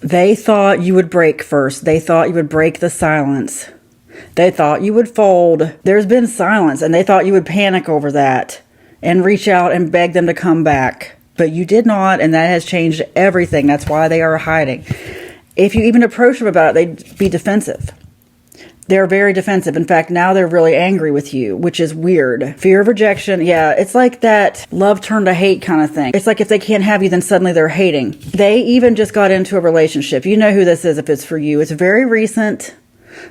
They thought you would break first. They thought you would break the silence. They thought you would fold. There's been silence, and they thought you would panic over that and reach out and beg them to come back. But you did not, and that has changed everything. That's why they are hiding. If you even approach them about it, they'd be defensive. They're very defensive. In fact, now they're really angry with you, which is weird. Fear of rejection. Yeah, it's like that love turned to hate kind of thing. It's like if they can't have you, then suddenly they're hating. They even just got into a relationship. You know who this is if it's for you. It's very recent.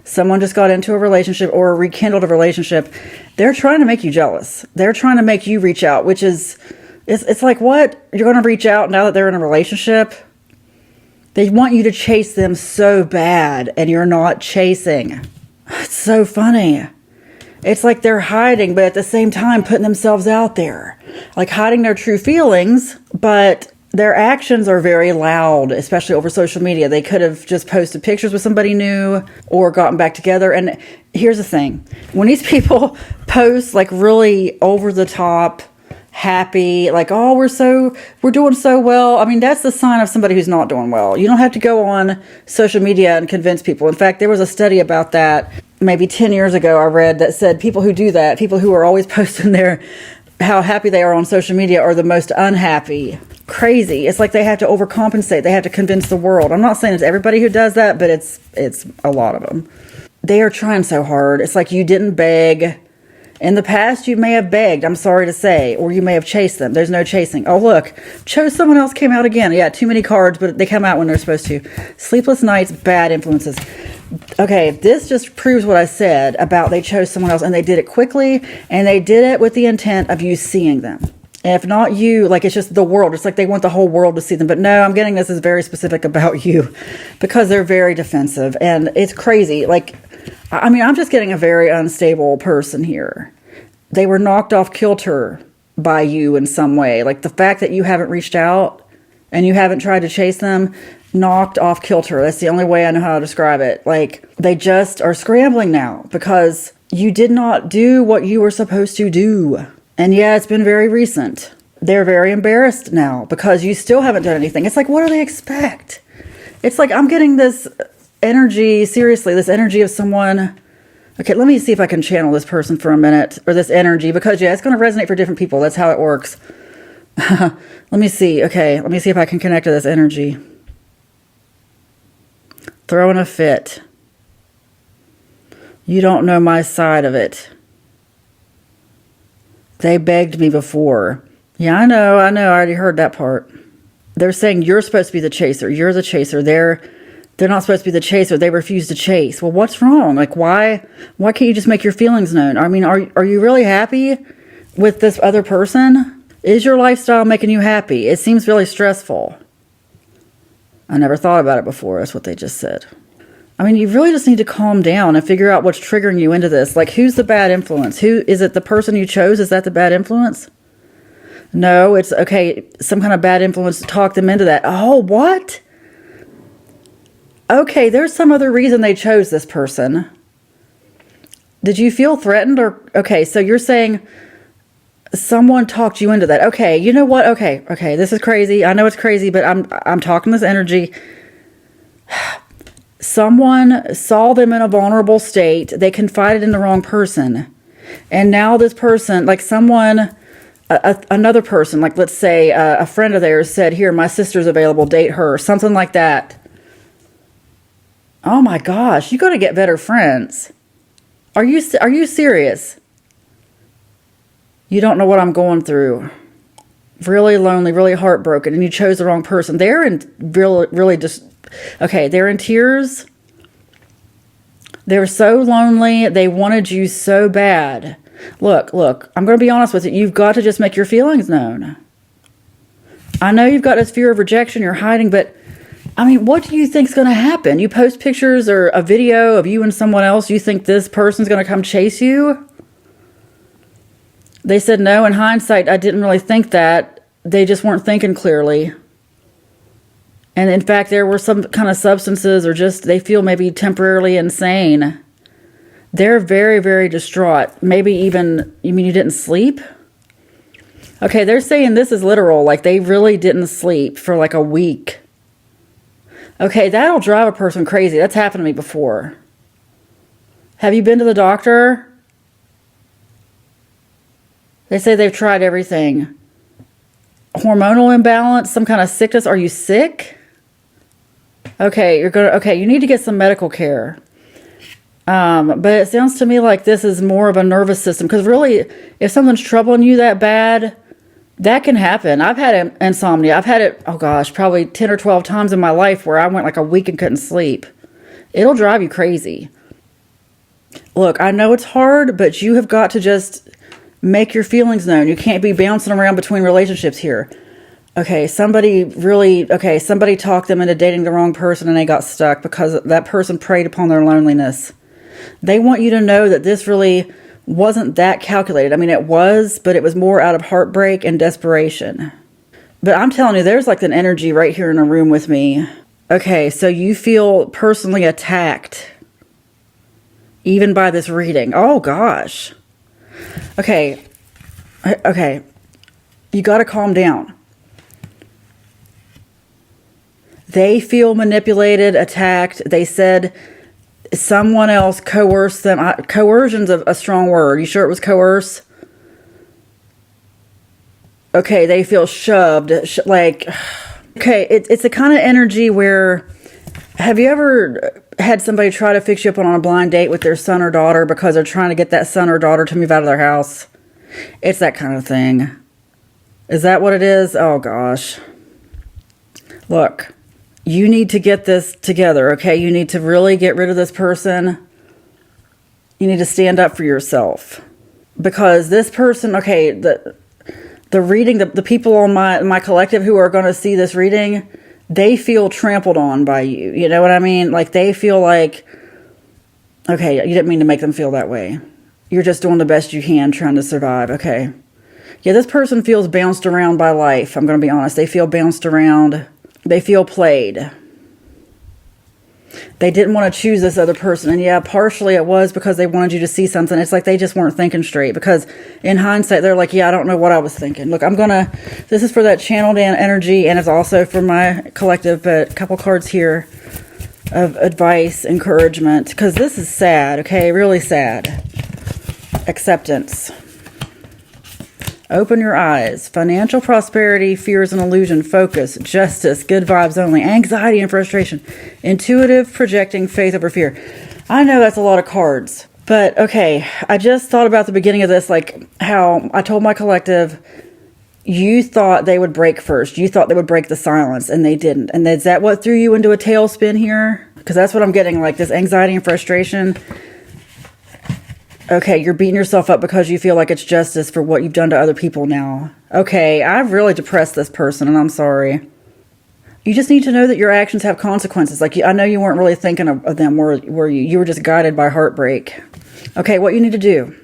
Someone just got into a relationship or rekindled a relationship. They're trying to make you jealous. They're trying to make you reach out, which is, it's like, what? You're going to reach out now that they're in a relationship? They want you to chase them so bad, and you're not chasing. It's so funny. It's like they're hiding, but at the same time putting themselves out there. Like hiding their true feelings, but their actions are very loud, especially over social media. They could have just posted pictures with somebody new or gotten back together. And here's the thing. When these people post like really over the top, happy, like, oh, we're doing so well. I mean, that's the sign of somebody who's not doing well. You don't have to go on social media and convince people. In fact, there was a study about that maybe 10 years ago I read that said people who do that, people who are always posting how happy they are on social media are the most unhappy. Crazy. It's like they have to overcompensate. They have to convince the world. I'm not saying it's everybody who does that, but it's a lot of them. They are trying so hard. It's like you didn't beg. In the past, you may have begged, I'm sorry to say, or you may have chased them. There's no chasing. Oh, look, chose someone else came out again. Yeah, too many cards, but they come out when they're supposed to. Sleepless nights, bad influences. Okay, this just proves what I said about they chose someone else, and they did it quickly, and they did it with the intent of you seeing them. And if not you, like it's just the world. It's like they want the whole world to see them. But no, I'm getting this is very specific about you because they're very defensive, and it's crazy. Like, I mean, I'm just getting a very unstable person here. They were knocked off kilter by you in some way. Like the fact that you haven't reached out and you haven't tried to chase them, knocked off kilter. That's the only way I know how to describe it. Like they just are scrambling now because you did not do what you were supposed to do. And yeah, it's been very recent. They're very embarrassed now because you still haven't done anything. It's like, what do they expect? It's like, I'm getting this energy, seriously, this energy of someone. Okay, let me see if I can channel this person for a minute, or this energy, because yeah, it's going to resonate for different people. That's how it works. Let me see. Okay, let me see if I can connect to this energy. Throwing a fit. You don't know my side of it. They begged me before. Yeah, I know. I already heard that part. They're saying you're supposed to be the chaser. You're the chaser. They're not supposed to be the chaser. They refuse to chase. Well, what's wrong? Like, why can't you just make your feelings known? I mean, are you really happy with this other person? Is your lifestyle making you happy? It seems really stressful. I never thought about it before. That's what they just said. I mean, you really just need to calm down and figure out what's triggering you into this. Like, who's the bad influence? Who is it? The person you chose? Is that the bad influence? No, it's okay. Some kind of bad influence to talk them into that. Oh, what? Okay, there's some other reason they chose this person. Did you feel threatened or... Okay, so you're saying someone talked you into that. Okay, you know what? Okay, this is crazy. I know it's crazy, but I'm talking this energy. Someone saw them in a vulnerable state. They confided in the wrong person. And now this person, like someone... another person, like let's say a friend of theirs said, here, my sister's available, date her. Something like that. Oh my gosh, you got to get better friends. Are you serious? You don't know what I'm going through. Really lonely, really heartbroken, and you chose the wrong person. They're in really just... Okay, they're in tears. They're so lonely. They wanted you so bad. Look, I'm going to be honest with you. You've got to just make your feelings known. I know you've got this fear of rejection. You're hiding, but... I mean, what do you think's going to happen? You post pictures or a video of you and someone else. You think this person's going to come chase you? They said no. In hindsight, I didn't really think that. They just weren't thinking clearly. And in fact, there were some kind of substances or just they feel maybe temporarily insane. They're very, very distraught. Maybe even, you mean you didn't sleep? Okay, they're saying this is literal. Like they really didn't sleep for like a week. Okay, that'll drive a person crazy. That's happened to me before. Have you been to the doctor? They say they've tried everything. Hormonal imbalance, some kind of sickness. Are you sick? Okay, you need to get some medical care. But it sounds to me like this is more of a nervous system, because really, if something's troubling you that bad, that can happen. I've had insomnia. I've had it, oh gosh, probably 10 or 12 times in my life where I went like a week and couldn't sleep. It'll drive you crazy. Look, I know it's hard, but you have got to just make your feelings known. You can't be bouncing around between relationships here. Okay, somebody talked them into dating the wrong person and they got stuck because that person preyed upon their loneliness. They want you to know that this really wasn't that calculated. I mean, it was, but it was more out of heartbreak and desperation. But I'm telling you, there's like an energy right here in a room with me. Okay, so you feel personally attacked, even by this reading. Oh, gosh. Okay, you got to calm down. They feel manipulated, attacked. They said someone else coerced them. Coercion's a strong word. You sure it was coerce? Okay, they feel shoved. Okay, it's a kind of energy where, have you ever had somebody try to fix you up on a blind date with their son or daughter because they're trying to get that son or daughter to move out of their house? It's that kind of thing. Is that what it is? Oh, gosh. Look. You need to get this together, okay? You need to really get rid of this person. You need to stand up for yourself. Because this person, okay, the reading, the people on my collective who are going to see this reading, they feel trampled on by you. You know what I mean? Like, they feel like, okay, you didn't mean to make them feel that way. You're just doing the best you can trying to survive, okay? Yeah, this person feels bounced around by life. I'm going to be honest. They feel bounced around. They feel played. They didn't want to choose this other person. And yeah, partially it was because they wanted you to see something. It's like they just weren't thinking straight. Because in hindsight, they're like, yeah, I don't know what I was thinking. Look, this is for that channeled energy, and it's also for my collective, but a couple cards here of advice, encouragement. Because this is sad, okay? Really sad. Acceptance. Open your eyes. Financial prosperity, fears and illusion, focus, justice, good vibes only, anxiety and frustration, intuitive, projecting, faith over fear. I know that's a lot of cards, but okay, I just thought about the beginning of this, like how I told my collective, you thought they would break first. You thought they would break the silence, and they didn't. And is that what threw you into a tailspin here? Because that's what I'm getting, like this anxiety and frustration. Okay, you're beating yourself up because you feel like it's justice for what you've done to other people now. Okay, I've really depressed this person, and I'm sorry. You just need to know that your actions have consequences. Like, I know you weren't really thinking of them, were you? You were just guided by heartbreak. Okay, what you need to do,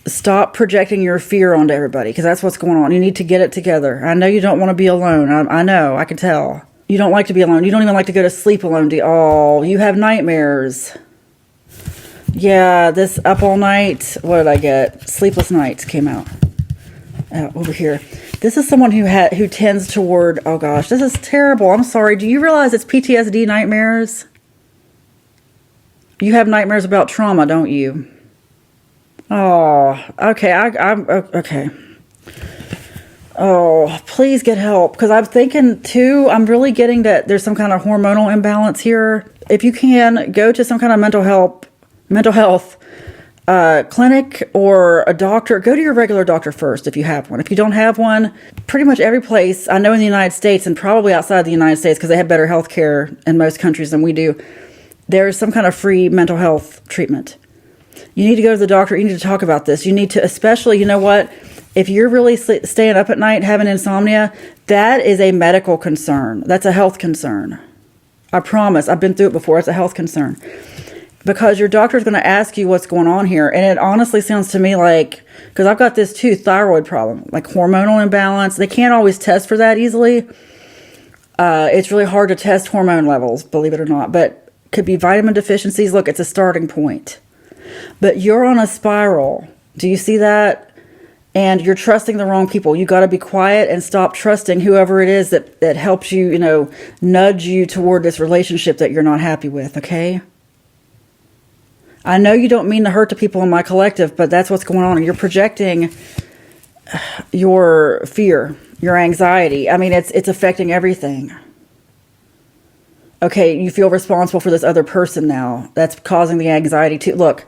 stop projecting your fear onto everybody, because that's what's going on. You need to get it together. I know you don't want to be alone. I know, I can tell. You don't like to be alone. You don't even like to go to sleep alone, do you? Oh, you have nightmares. Yeah, this up all night, what did I get? Sleepless Nights came out. Over here. This is someone who tends toward, oh gosh, this is terrible. I'm sorry. Do you realize it's PTSD nightmares? You have nightmares about trauma, don't you? Oh, okay. I'm okay. Oh, please get help. Because I'm thinking too, I'm really getting that there's some kind of hormonal imbalance here. If you can, go to some kind of mental health clinic or a doctor. Go to your regular doctor first if you have one. If you don't have one, pretty much every place, I know in the United States and probably outside the United States, because they have better health care in most countries than we do, there's some kind of free mental health treatment. You need to go to the doctor. You need to talk about this. You need to, especially, you know what, if you're really staying up at night having insomnia, that is a medical concern. That's a health concern. I promise. I've been through it before. It's a health concern. Because your doctor is going to ask you what's going on here. And it honestly sounds to me like, because I've got this too, thyroid problem, like hormonal imbalance. They can't always test for that easily. It's really hard to test hormone levels, believe it or not. But could be vitamin deficiencies. Look, it's a starting point. But you're on a spiral. Do you see that? And you're trusting the wrong people. You got to be quiet and stop trusting whoever it is that helps you, nudge you toward this relationship that you're not happy with, okay? I know you don't mean to hurt the people in my collective, but that's what's going on. You're projecting your fear, your anxiety. I mean, it's affecting everything. Okay, you feel responsible for this other person now. That's causing the anxiety too. Look,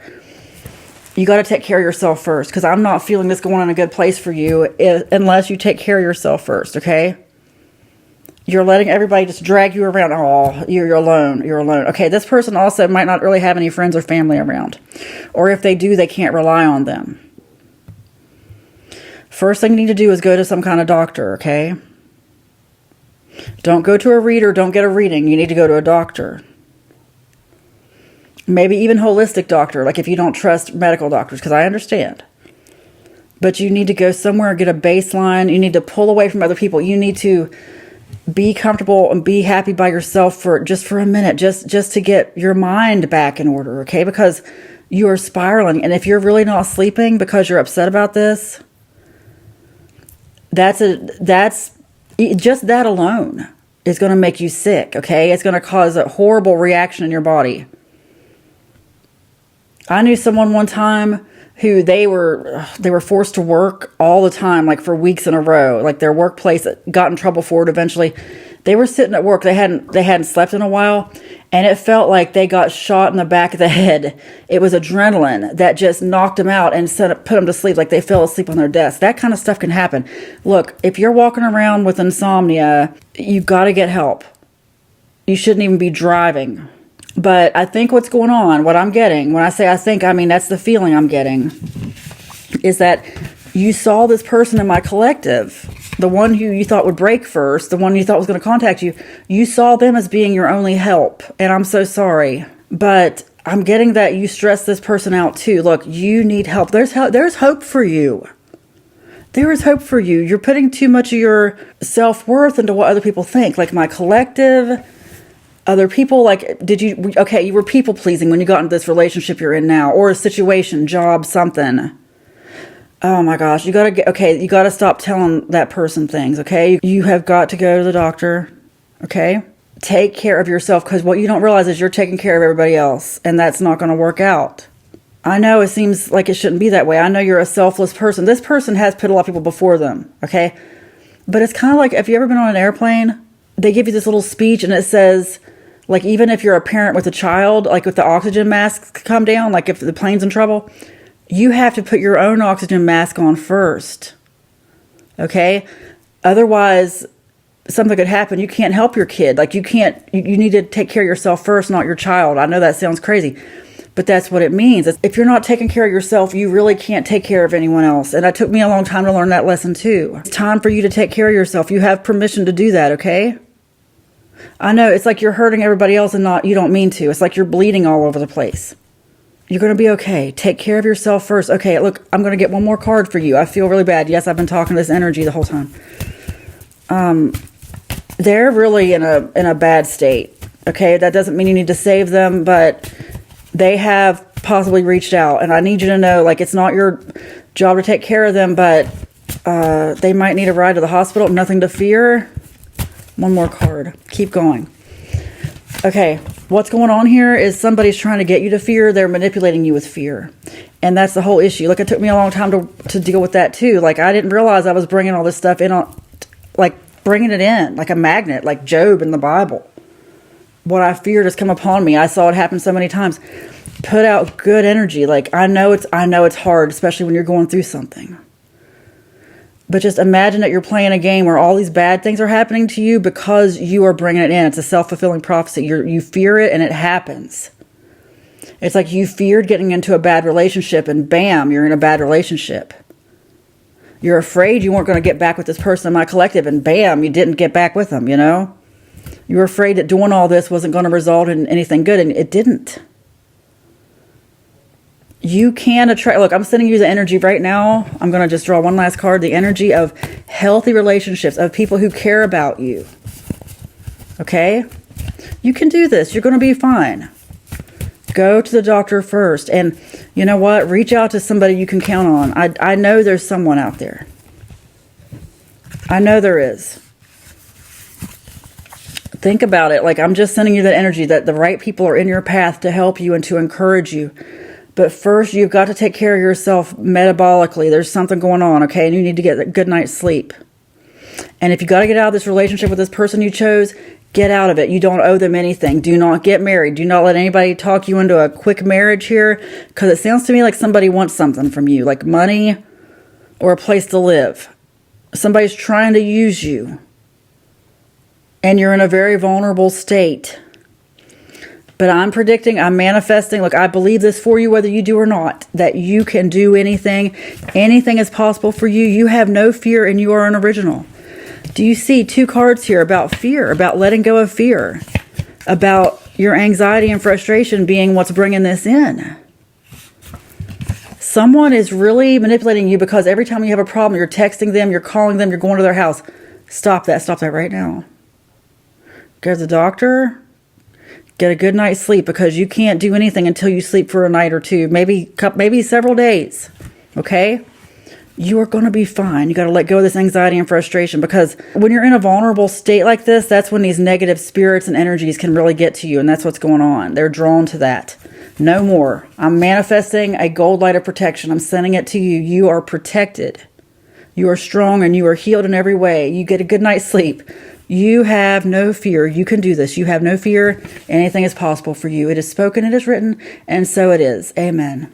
you got to take care of yourself first, because I'm not feeling this going in a good place for you unless you take care of yourself first, okay? You're letting everybody just drag you around. Oh, you're alone. You're alone. Okay, this person also might not really have any friends or family around. Or if they do, they can't rely on them. First thing you need to do is go to some kind of doctor, okay? Don't go to a reader. Don't get a reading. You need to go to a doctor. Maybe even holistic doctor, like if you don't trust medical doctors, because I understand. But you need to go somewhere and get a baseline. You need to pull away from other people. You need to be comfortable and be happy by yourself for a minute, just to get your mind back in order, okay? Because you are spiraling. And if you're really not sleeping because you're upset about this, that's just that alone is going to make you sick, okay? It's going to cause a horrible reaction in your body. I knew someone one time who they were forced to work all the time, like for weeks in a row. Like their workplace got in trouble for it eventually. They were sitting at work. They hadn't slept in a while, and it felt like they got shot in the back of the head. It was adrenaline that just knocked them out and put them to sleep, like they fell asleep on their desk. That kind of stuff can happen. Look, if you're walking around with insomnia, you got to get help. You shouldn't even be driving. But I think what's going on, what I'm getting, when I say I think, I mean that's the feeling I'm getting, is that you saw this person in my collective, the one who you thought would break first, the one you thought was going to contact you, you saw them as being your only help. And I'm so sorry. But I'm getting that you stress this person out too. Look, you need help. There's hope for you. There is hope for you. You're putting too much of your self-worth into what other people think. Like my collective, other people, like, you were people pleasing when you got into this relationship you're in now, or a situation, job, something. Oh my gosh, you gotta stop telling that person things, okay? You have got to go to the doctor, okay? Take care of yourself, because what you don't realize is you're taking care of everybody else, and that's not going to work out. I know it seems like it shouldn't be that way. I know you're a selfless person. This person has put a lot of people before them, okay? But it's kind of like, have you ever been on an airplane? They give you this little speech, and it says, like, even if you're a parent with a child, like if the oxygen masks come down, like if the plane's in trouble, you have to put your own oxygen mask on first. Okay? Otherwise, something could happen. You can't help your kid. Like you need to take care of yourself first, not your child. I know that sounds crazy, but that's what it means. If you're not taking care of yourself, you really can't take care of anyone else. And it took me a long time to learn that lesson too. It's time for you to take care of yourself. You have permission to do that, okay? I know it's like you're hurting everybody else and you don't mean to. It's like you're bleeding all over the place. You're going to be okay. Take care of yourself first. Okay, look, I'm going to get one more card for you. I feel really bad. Yes, I've been talking to this energy the whole time. They're really in a bad state. Okay, that doesn't mean you need to save them, but they have possibly reached out, and I need you to know, like, it's not your job to take care of them, but they might need a ride to the hospital. Nothing to fear. One more card. Keep going. Okay, what's going on here is somebody's trying to get you to fear. They're manipulating you with fear. And that's the whole issue. Look, it took me a long time to deal with that too. Like, I didn't realize I was bringing all this stuff in, bringing it in like a magnet, like Job in the Bible. What I feared has come upon me. I saw it happen so many times. Put out good energy. Like, I know it's hard, especially when you're going through something. But just imagine that you're playing a game where all these bad things are happening to you because you are bringing it in. It's a self-fulfilling prophecy. You fear it and it happens. It's like you feared getting into a bad relationship and bam, you're in a bad relationship. You're afraid you weren't going to get back with this person in my collective and bam, you didn't get back with them, you know? You were afraid that doing all this wasn't going to result in anything good, and it didn't. You can attract, look, I'm sending you the energy right now. I'm going to just draw one last card. The energy of healthy relationships, of people who care about you. Okay? You can do this. You're going to be fine. Go to the doctor first. And you know what? Reach out to somebody you can count on. I know there's someone out there. I know there is. Think about it. Like, I'm just sending you that energy that the right people are in your path to help you and to encourage you. But first, you've got to take care of yourself metabolically. There's something going on, okay? And you need to get a good night's sleep. And if you got to get out of this relationship with this person you chose, get out of it. You don't owe them anything. Do not get married. Do not let anybody talk you into a quick marriage here, because it sounds to me like somebody wants something from you, like money or a place to live. Somebody's trying to use you. And you're in a very vulnerable state. But I'm predicting, I'm manifesting, look, I believe this for you whether you do or not, that you can do anything. Anything is possible for you. You have no fear and you are an original. Do you see 2 cards here about fear, about letting go of fear, about your anxiety and frustration being what's bringing this in? Someone is really manipulating you because every time you have a problem, you're texting them, you're calling them, you're going to their house. Stop that. Stop that right now. Go to the doctor. Get a good night's sleep, because you can't do anything until you sleep for a night or two, maybe several days. Okay? You are going to be fine. You got to let go of this anxiety and frustration, because when you're in a vulnerable state like this, that's when these negative spirits and energies can really get to you, and that's what's going on. They're drawn to that. No more. I'm manifesting a gold light of protection. I'm sending it to you. You are protected. You are strong and you are healed in every way. You get a good night's sleep. You have no fear. You can do this. You have no fear. Anything is possible for you. It is spoken, it is written, and so it is. Amen.